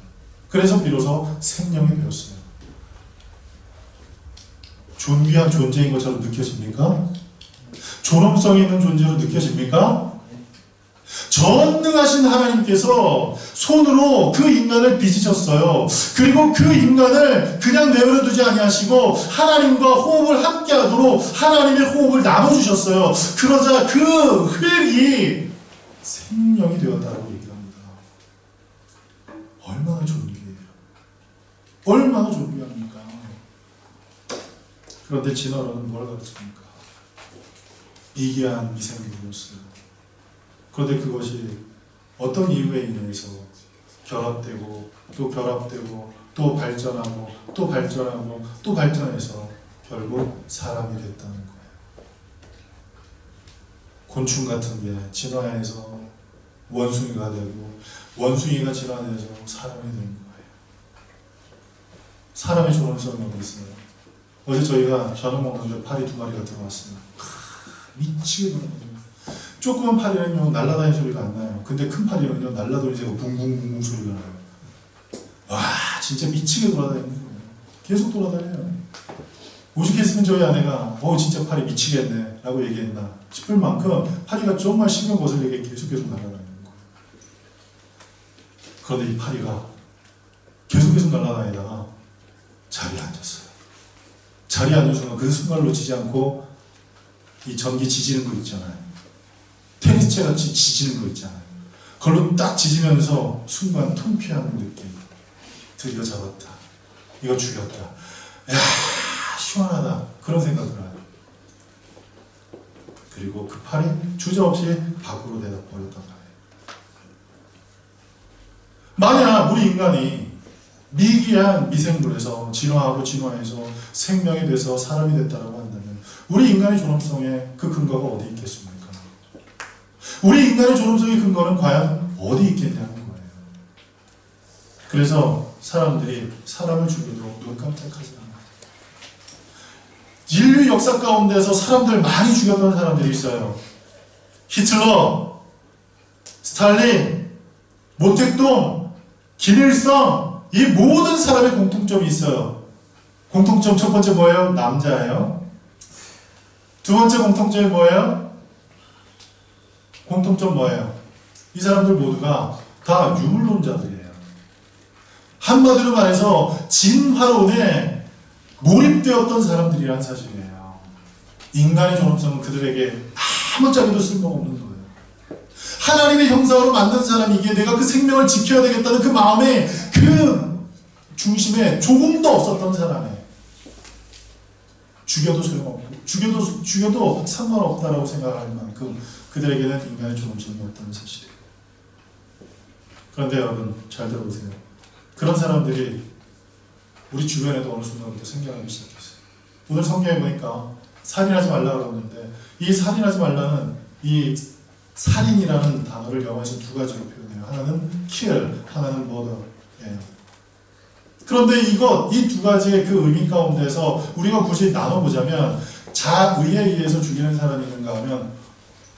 그래서 비로소 생명이 되었어요. 존귀한 존재인 것처럼 느껴집니까? 존엄성 있는 존재로 느껴집니까? 전능하신 하나님께서 손으로 그 인간을 빚으셨어요. 그리고 그 인간을 그냥 내버려 두지 아니하시고 하나님과 호흡을 함께 하도록 하나님의 호흡을 나눠주셨어요. 그러자 그 흙이 생명이 되었다고 얘기합니다. 얼마나 존귀해요. 얼마나 존귀합니까? 그런데 진화론은 뭘 가르칩니까? 미개한 미생물이었어요. 그런데 그것이 어떤 이유에 인해서 결합되고 또 결합되고 또 발전하고 또 발전하고 또 발전해서 결국 사람이 됐다는 거예요. 곤충 같은 게 진화해서 원숭이가 되고 원숭이가 진화해서 사람이 된 거예요. 사람의 존엄성이 어디 있어요? 어제 저희가 저녁 먹는데 파리 2마리가 들어왔어요. 미치게 놀랐거든요. 조그만 파리는요 날아다니는 소리가 안 나요. 근데 큰 파리는요 날아다니면서 붕붕붕붕 소리가 나요. 와 진짜 미치게 돌아다니는 거예요. 계속 돌아다녀요. 오죽했으면 저희 아내가 진짜 파리 미치겠네 라고 얘기했나 싶을 만큼 파리가 정말 신경 거슬리게 계속 날아다니는 거예요. 그런데 이 파리가 계속 날아다니다가 자리에 앉았어요. 자리에 앉은 순간 그 순간을 놓치지 않고 이 전기 지지는 거 있잖아요. 테니스채 같이 지지는 거 있잖아요. 그걸로 딱 지지면서 순간 통쾌한 느낌. 드디어 잡았다. 이거 죽였다. 야 시원하다. 그런 생각을 해요. 그리고 그 팔이 주저없이 밖으로 내다 버렸단 말이에요. 만약 우리 인간이 미개한 미생물에서 진화해서 생명이 돼서 사람이 됐다고 한다면 우리 인간의 존엄성에 그 근거가 어디 있겠습니까? 우리 인간의 존엄성의 근거는 과연 어디 있겠냐는 거예요. 그래서 사람들이 사람을 죽여도 눈 깜짝하지 않아요. 인류 역사 가운데서 사람들 많이 죽였던 사람들이 있어요. 히틀러, 스탈린, 모택동, 김일성, 이 모든 사람의 공통점이 있어요. 공통점 첫 번째 뭐예요? 남자예요. 두 번째 공통점이 뭐예요? 공통점 뭐예요? 이 사람들 모두가 다 유물론자들이에요. 한마디로 말해서 진화론에 몰입되었던 사람들이라는 사실이에요. 인간의 존엄성은 그들에게 아무짝에도 쓸모가 없는 거예요. 하나님의 형상으로 만든 사람이기에 내가 그 생명을 지켜야 되겠다는 그 마음에 그 중심에 조금도 없었던 사람이에요. 죽여도 소용없고 죽여도 상관없다라고 생각할 만큼 그들에게는 인간의 존엄성이었다는 사실이에요. 그런데 여러분 잘 들어보세요. 그런 사람들이 우리 주변에도 어느 순간부터 생겨나기 시작했어요. 오늘 성경에 보니까 살인하지 말라고 그러는데 이 살인하지 말라는 이 살인이라는 단어를 영어에서 두 가지로 표현해요. 하나는 kill, 하나는 murder예요. 그런데 이 두 가지의 그 의미 가운데서 우리가 굳이 나눠보자면 자의에 의해서 죽이는 사람이 있는가 하면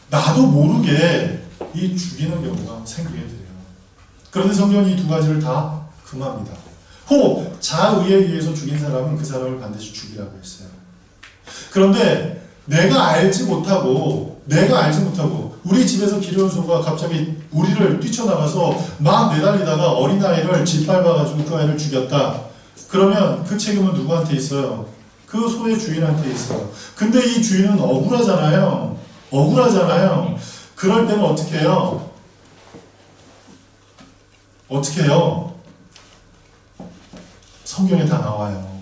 나도 모르게 이 죽이는 경우가 생기게 돼요. 그런데 성경이 이 두 가지를 다 금합니다. 혹 자의에 의해서 죽인 사람은 그 사람을 반드시 죽이라고 했어요. 그런데 내가 알지 못하고 우리 집에서 기르는 소가 갑자기 우리를 뛰쳐나가서 막 내달리다가 어린아이를 짓밟아가지고 그 아이를 죽였다. 그러면 그 책임은 누구한테 있어요? 그 소의 주인한테 있어요. 근데 이 주인은 억울하잖아요. 그럴 때는 어떻게 해요? 성경에 다 나와요.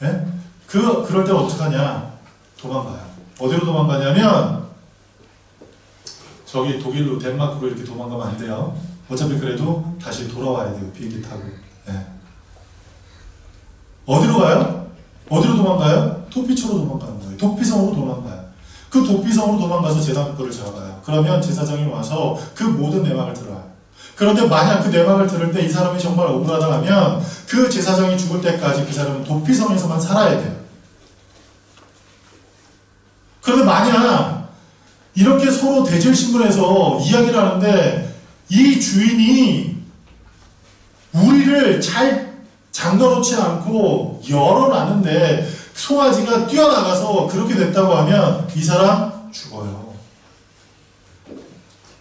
예? 그럴 때 어떡하냐? 도망가요. 어디로 도망가냐면 저기 독일로 덴마크로 이렇게 도망가면 안 돼요. 어차피 그래도 다시 돌아와야 돼요. 비행기 타고. 예. 어디로 가요? 어디로 도망가요? 도피처로 도망가는 거예요. 도피성으로 도망가요. 그 도피성으로 도망가서 제사장을 잡아요. 그러면 제사장이 와서 그 모든 내막을 들어요. 그런데 만약 그 내막을 들을 때 이 사람이 정말 억울하다 하면 그 제사장이 죽을 때까지 그 사람은 도피성에서만 살아야 돼요. 그런데 만약 이렇게 서로 대질신문해서 이야기를 하는데 이 주인이 우리를 잘 잠가놓지 않고 열어놨는데 송아지가 뛰어나가서 그렇게 됐다고 하면 이 사람 죽어요.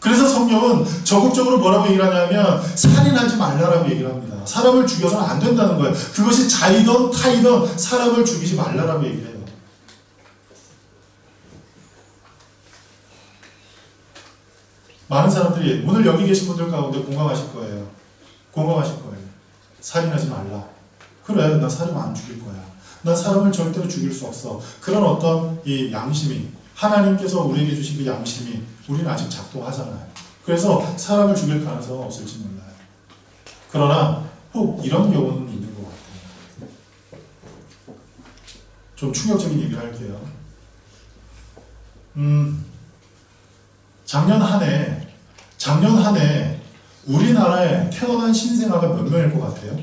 그래서 성경은 적극적으로 뭐라고 얘기를 하냐면 살인하지 말라라고 얘기를 합니다. 사람을 죽여서는 안 된다는 거예요. 그것이 자이든 타이든 사람을 죽이지 말라라고 얘기를 해요. 많은 사람들이 오늘 여기 계신 분들 가운데 공감하실 거예요. 공감하실 거예요. 살인하지 말라. 그래, 나 사람 안 죽일 거야. 난 사람을 절대로 죽일 수 없어. 그런 어떤 이 양심이, 하나님께서 우리에게 주신 그 양심이 우리는 아직 작동하잖아요. 그래서 사람을 죽일 가능성은 없을지 몰라요. 그러나 꼭 이런 경우는 있는 것 같아요. 좀 충격적인 얘기를 할게요. 작년 한 해 우리나라에 태어난 신생아가 몇 명일 것 같아요?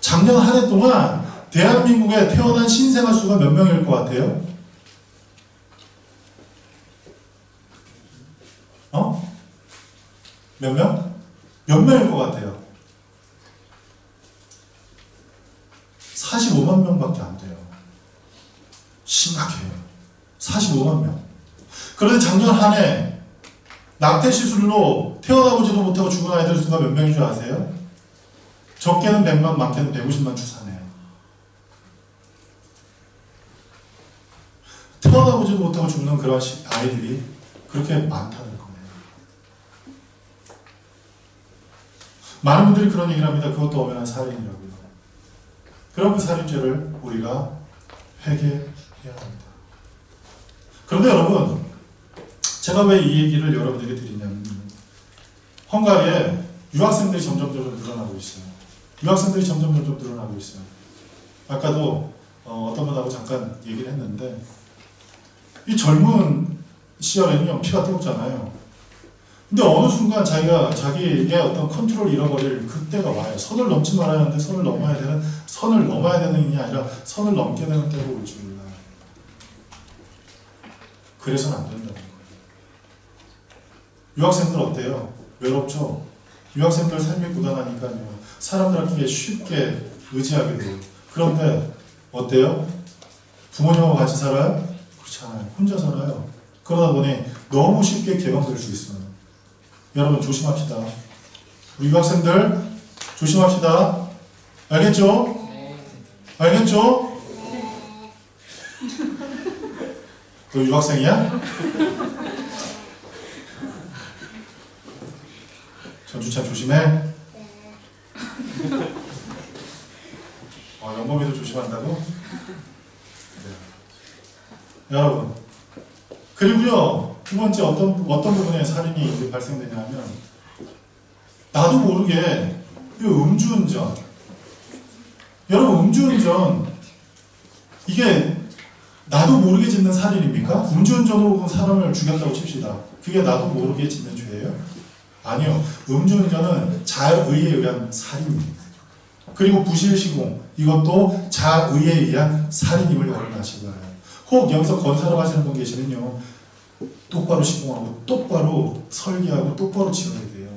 작년 한 해 동안 대한민국에 태어난 신생아 수가 몇 명일 것 같아요? 몇 명? 몇 명일 것 같아요? 45만 명밖에 안 돼요. 심각해요. 45만 명. 그런데 작년 한 해 낙태 시술로 태어나보지도 못하고 죽은 아이들 수가 몇 명인 줄 아세요? 적게는 100만, 많게는 150만 추산해요. 태어나보지도 못하고 죽는 그런 아이들이 그렇게 많다는 거예요. 많은 분들이 그런 얘기를 합니다. 그것도 엄연한 살인이라고요. 그럼 그 살인죄를 우리가 회개해야 합니다. 그런데 여러분, 제가 왜 이 얘기를 여러분에게 드리냐면 헝가리에 유학생들이 점점 늘어나고 있어요. 유학생들이 점점 늘어나고 있어요. 아까도 어떤 분하고 잠깐 얘기를 했는데 이 젊은 시절에는요 피가 뜨겁잖아요. 근데 어느 순간 자기의 어떤 컨트롤을 잃어버릴 그때가 와요. 선을 넘지 말아야 하는데 선을 넘어야 되는 게 아니라 선을 넘게 되는 때가 올 줄 몰라요. 그래서는 안 된다는 거예요. 유학생들 어때요? 외롭죠? 유학생들 삶이 고단하니까요. 사람들한테 쉽게 의지하게 돼요. 그런데 어때요? 부모님하고 같이 살아요? 그렇지 않아요. 혼자 살아요. 그러다 보니 너무 쉽게 개방될 수 있어요. 여러분 조심합시다. 우리 유학생들 조심합시다. 알겠죠? 알겠죠? 너 유학생이야? 전주찬 조심해. 영범이도 조심한다고? 네. 여러분, 그리고요 두 번째 어떤 부분에 살인이 발생되냐 하면 나도 모르게 이 음주운전, 여러분 음주운전 이게 나도 모르게 짓는 살인입니까? 음주운전으로 사람을 죽였다고 칩시다. 그게 나도 모르게 짓는 죄예요? 아니요. 음주운전은 자의에 의한 살인입니다. 그리고 부실시공, 이것도 자의에 의한 살인임을 여러분 아시기 바라요. 혹 여기서 건설을 하시는 분 계시면요 똑바로 시공하고 똑바로 설계하고 똑바로 지어야 돼요.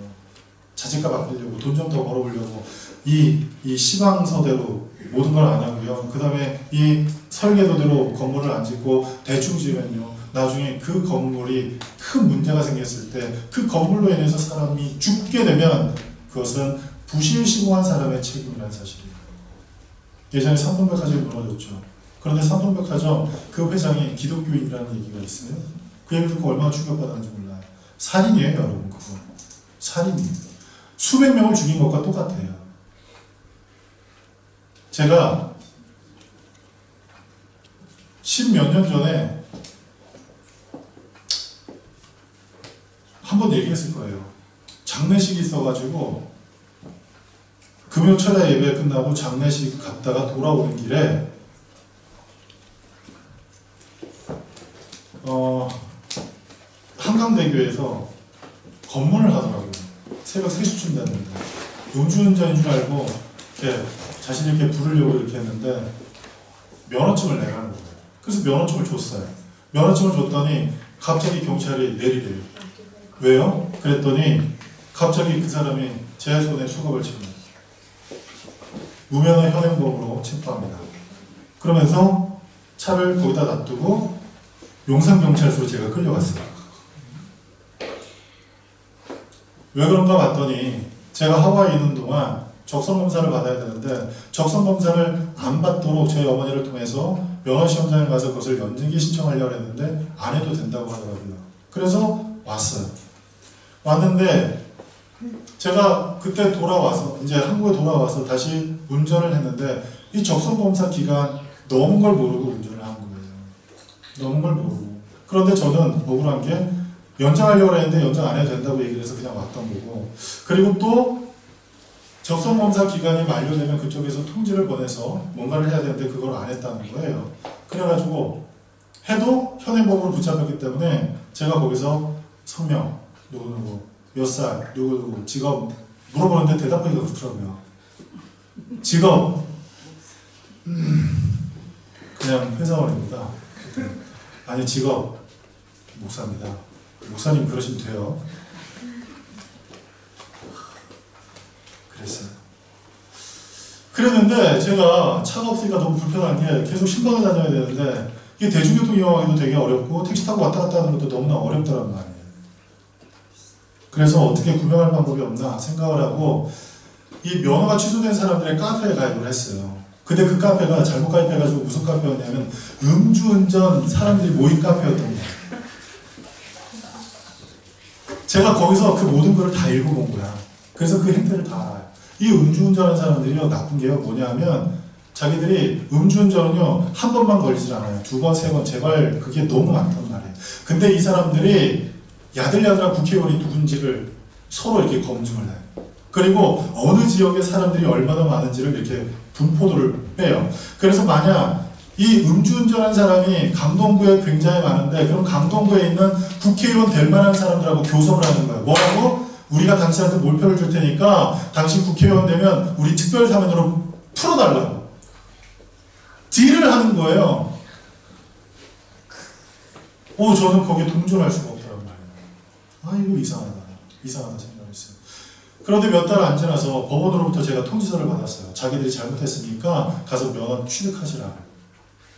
자재값 아끼려고 돈 좀 더 벌어보려고 이 시방서대로 모든 걸 안 하고요. 그 다음에 이 설계도대로 건물을 안 짓고 대충 지으면요 나중에 그 건물이 큰 문제가 생겼을 때 그 건물로 인해서 사람이 죽게 되면 그것은 부실시공한 사람의 책임이라는 사실이에요. 예전에 삼성백화점이 무너졌죠. 그런데 삼성백화점 그 회장이 기독교인이라는 얘기가 있어요. 그 얘기 듣고 얼마나 충격받았는지 몰라요. 살인이에요 여러분. 그거 살인이에요. 수백 명을 죽인 것과 똑같아요. 제가 10몇 년 전에 한 번 얘기했을 거예요. 장례식이 있어가지고 금요 철야 예배 끝나고 장례식 갔다가 돌아오는 길에 한강대교에서 검문을 하더라고요. 새벽 3시쯤 됐는데 음주운전인 줄 알고 이렇게 자신이 이렇게 부르려고 이렇게 했는데 면허증을 내라는 거예요. 그래서 면허증을 줬어요. 면허증을 줬더니 갑자기 경찰이 내리래요. 왜요? 그랬더니 갑자기 그 사람이 제 손에 수갑을 칩니다. 무면허 현행범으로 체포합니다. 그러면서 차를 거기다 놔두고 용산경찰서로 제가 끌려갔어요. 왜 그런가 봤더니 제가 하와이에 있는 동안 적성검사를 받아야 되는데 적성검사를 안 받도록 저희 어머니를 통해서 면허시험장에 가서 그것을 연증기 신청하려고 했는데 안 해도 된다고 하더라고요. 그래서 왔어요. 왔는데 제가 그때 돌아와서 이제 한국에 돌아와서 다시 운전을 했는데 이 적성검사 기간 넘은 걸 모르고 운전을 한 거예요. 넘은 걸 모르고. 그런데 저는 억울한 게 연장하려고 했는데 연장 안 해도 된다고 얘기를 해서 그냥 왔던 거고, 그리고 또 적성검사 기간이 만료되면 그쪽에서 통지를 보내서 뭔가를 해야 되는데 그걸 안 했다는 거예요. 그래가지고 해도 현행법으로 붙잡혔기 때문에 제가 거기서 성명, 누구누구, 몇 살, 누구누구, 직업 물어보는데 대답하기가 그렇더라고요. 직업 그냥 회사원입니다. 아니 직업 목사입니다. 목사님 그러시면 돼요. 그랬어요. 그랬는데 제가 차가 없으니까 너무 불편한 게 계속 신방을 다녀야 되는데 이게 대중교통 이용하기도 되게 어렵고 택시 타고 왔다 갔다 하는 것도 너무나 어렵더란 말이에요. 그래서 어떻게 구명할 방법이 없나 생각을 하고 이 면허가 취소된 사람들의 카페에 가입을 했어요. 근데 그 카페가 잘못 가입해가지고 무슨 카페였냐면 음주운전 사람들이 모인 카페였던 거예요. 제가 거기서 그 모든 걸 다 읽어본 거야. 그래서 그 행태를 다 알아요. 이 음주운전하는 사람들이요, 나쁜 게요 뭐냐면 자기들이 음주운전은요 한 번만 걸리질 않아요. 두 번, 세 번, 제발 그게 너무 많단 말이에요. 근데 이 사람들이 야들야들한 국회의원이 누군지를 서로 이렇게 검증을 해요. 그리고 어느 지역의 사람들이 얼마나 많은지를 이렇게 분포도를 빼요. 그래서 만약 이 음주운전한 사람이 강동구에 굉장히 많은데 그럼 강동구에 있는 국회의원 될 만한 사람들하고 교섭을 하는 거예요. 뭐라고? 우리가 당신한테 몰표를 줄 테니까 당신 국회의원 되면 우리 특별사면으로 풀어달라고 딜을 하는 거예요. 저는 거기에 동조할 수가 없더란 말이에요. 이거 이상하다 생각했어요. 그런데 몇 달 안 지나서 법원으로부터 제가 통지서를 받았어요. 자기들이 잘못했으니까 가서 면허 취득하시라고.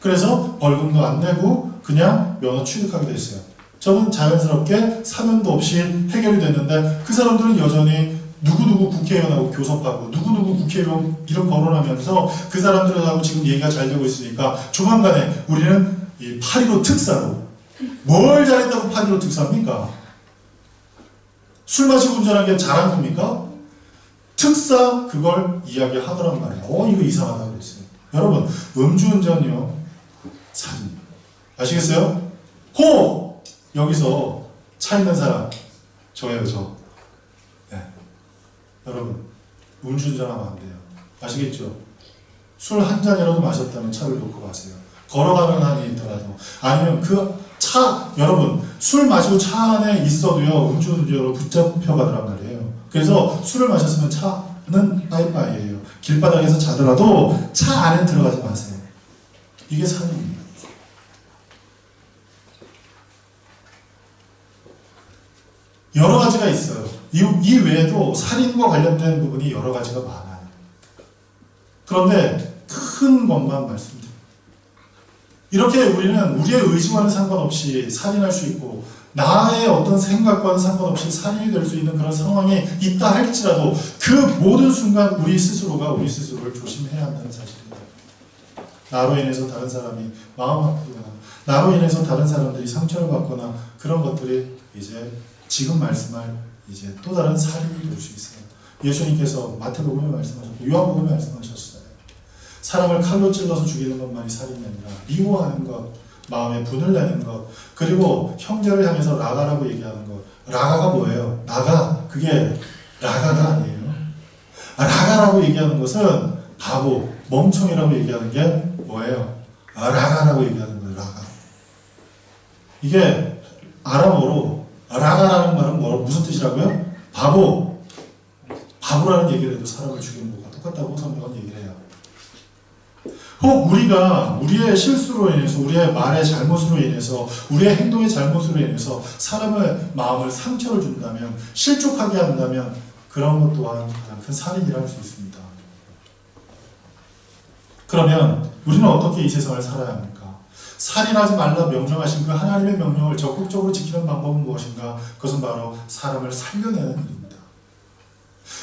그래서 벌금도 안 내고 그냥 면허 취득하게 됐어요. 저는 자연스럽게 사면도 없이 해결이 됐는데 그 사람들은 여전히 누구누구 국회의원하고 교섭하고 누구누구 국회의원 이름 거론하면서 그 들하고 지금 얘기가 잘 되고 있으니까 조만간에 우리는 이 8.15 특사로 뭘 잘했다고 8.15 특사입니까? 술 마시고 운전한 게 잘한 겁니까? 특사 그걸 이야기하더란 말이에요. 이거 이상하다고 그랬어요. 여러분 음주운전이요 살인 아시겠어요? 여기서 차 있는 사람 저예요. 저. 네. 여러분 음주운전하면 안 돼요. 아시겠죠? 술 한 잔이라도 마셨다면 차를 놓고 가세요. 걸어가는 한이 있더라도 아니면 여러분 술 마시고 차 안에 있어도요 음주운전으로 붙잡혀가더란 말이에요. 그래서 술을 마셨으면 차는 빠이빠이예요. 길바닥에서 자더라도 차 안에 들어가지 마세요. 이게 살인입니다. 여러 가지가 있어요. 이 외에도 살인과 관련된 부분이 여러 가지가 많아요. 그런데 큰 것만 말씀드립니다. 이렇게 우리는 우리의 의지와는 상관없이 살인할 수 있고 나의 어떤 생각과는 상관없이 살인이 될 수 있는 그런 상황이 있다 할지라도 그 모든 순간 우리 스스로가 우리 스스로를 조심해야 한다는 사실입니다. 나로 인해서 다른 사람이 마음 아프거나 나로 인해서 다른 사람들이 상처를 받거나 그런 것들이 이제 지금 말씀할 이제 또 다른 살인이 될 수 있어요. 예수님께서 마태복음에 말씀하셨고 요한복음에 말씀하셨어요. 사람을 칼로 찔러서 죽이는 것만이 살인이 아니라 미워하는 것, 마음에 분을 내는 것, 그리고 형제를 향해서 라가라고 얘기하는 것. 라가가 뭐예요? 그게 라가가 아니에요. 라가라고 얘기하는 것은 바보, 멍청이라고 얘기하는 게 뭐예요? 라가라고 얘기하는 거예요. 라가. 이게 아람어로 라가라는 말은 무슨 뜻이라고요? 바보라는 얘기를 해도 사람을 죽이는 것과 똑같다고 성경은 얘기를 해요. 혹 우리가 우리의 실수로 인해서 우리의 말의 잘못으로 인해서 우리의 행동의 잘못으로 인해서 사람의 마음을 상처를 준다면 실족하게 한다면 그런 것 또한 가장 큰 살인이라 할 수 있습니다. 그러면 우리는 어떻게 이 세상을 살아야 합니까? 살인하지 말라 명령하신 하나님의 명령을 적극적으로 지키는 방법은 무엇인가? 그것은 바로 사람을 살려내는 일입니다.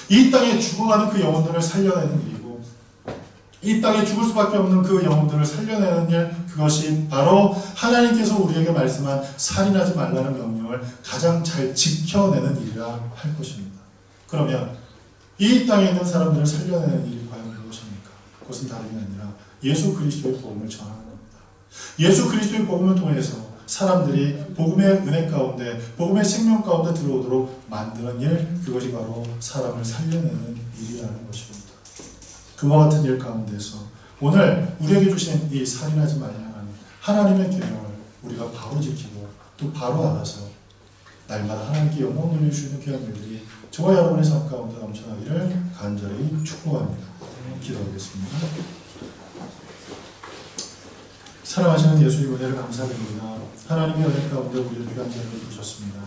이 땅에 죽어가는 그 영혼들을 살려내는 일이고, 이 땅에 죽을 수밖에 없는 그 영혼들을 살려내는 일, 그것이 바로 하나님께서 우리에게 말씀한 살인하지 말라는 명령을 가장 잘 지켜내는 일이라 할 것입니다. 그러면 이 땅에 있는 사람들을 살려내는 일이 과연 무엇입니까? 그것은 다름이 아니라 예수 그리스도의 복음을 전하는 겁니다. 예수 그리스도의 복음을 통해서 사람들이 복음의 은혜 가운데, 복음의 생명 가운데 들어오도록 만드는 일, 그것이 바로 사람을 살려내는 일이라는 것입니다. 그와 같은 일 가운데서 오늘 우리에게 주신 이 살인하지 말라는 하나님의 계명을 우리가 바로 지키고 또 바로 알아서 날마다 하나님께 영광 돌려주시는 귀한 일들이 저와 여러분의 삶 가운데 넘쳐나기를 간절히 축복합니다. 기도하겠습니다. 사랑하시는 예수님 은혜를 감사드립니다. 하나님의 은혜 가운데 우리를 귀한 자리로 이끄셨습니다.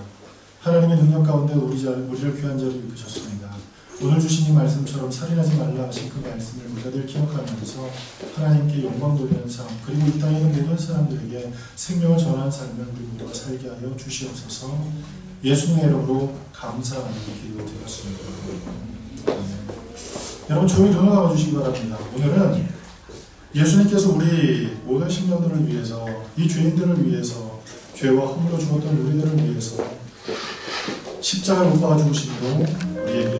하나님의 능력 가운데 우리를 귀한 자리로 이끄셨습니다. 오늘 주신 이 말씀처럼 살인하지 말라 하신 그 말씀을 우리가 늘 기억하면서 하나님께 영광 돌리는 삶, 그리고 이 땅에 있는 모든 사람들에게 생명을 전하는 삶을 우리 모두가 살게 하여 주시옵소서. 예수님의 이름으로 감사하는 기도 드렸습니다. 여러분 조용히 눈을 감아주시기 바랍니다. 오늘은 예수님께서 우리 모든 신령들을 위해서, 이 죄인들을 위해서, 죄와 허물로 죽었던 우리들을 위해서 십자가를 못 박아 죽으심으로 우리에게